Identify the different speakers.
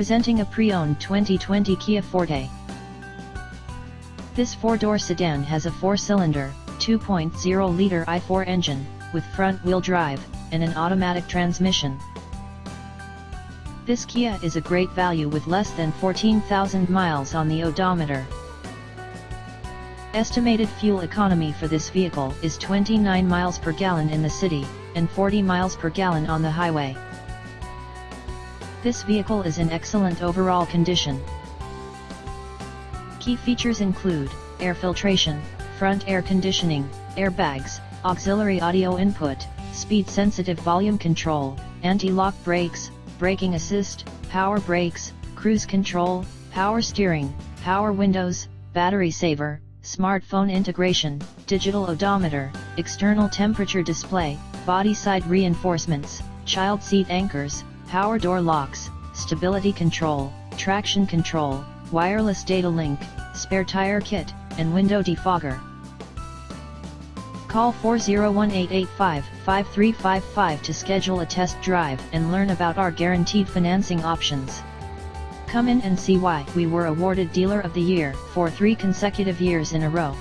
Speaker 1: Presenting a pre-owned 2020 Kia Forte. This four-door sedan has a four-cylinder, 2.0-liter i4 engine, with front-wheel drive, and an automatic transmission. This Kia is a great value with less than 14,000 miles on the odometer. Estimated fuel economy for this vehicle is 29 miles per gallon in the city, and 40 miles per gallon on the highway. This vehicle is in excellent overall condition. Key features include air filtration, front air conditioning, airbags, auxiliary audio input, speed-sensitive volume control, anti-lock brakes, braking assist, power brakes, cruise control, power steering, power windows, battery saver, smartphone integration, digital odometer, external temperature display, body side reinforcements, child seat anchors, power door locks, stability control, traction control, wireless data link, spare tire kit, and window defogger. Call 401-885-5355 to schedule a test drive and learn about our guaranteed financing options. Come in and see why we were awarded Dealer of the Year for 3 consecutive years in a row.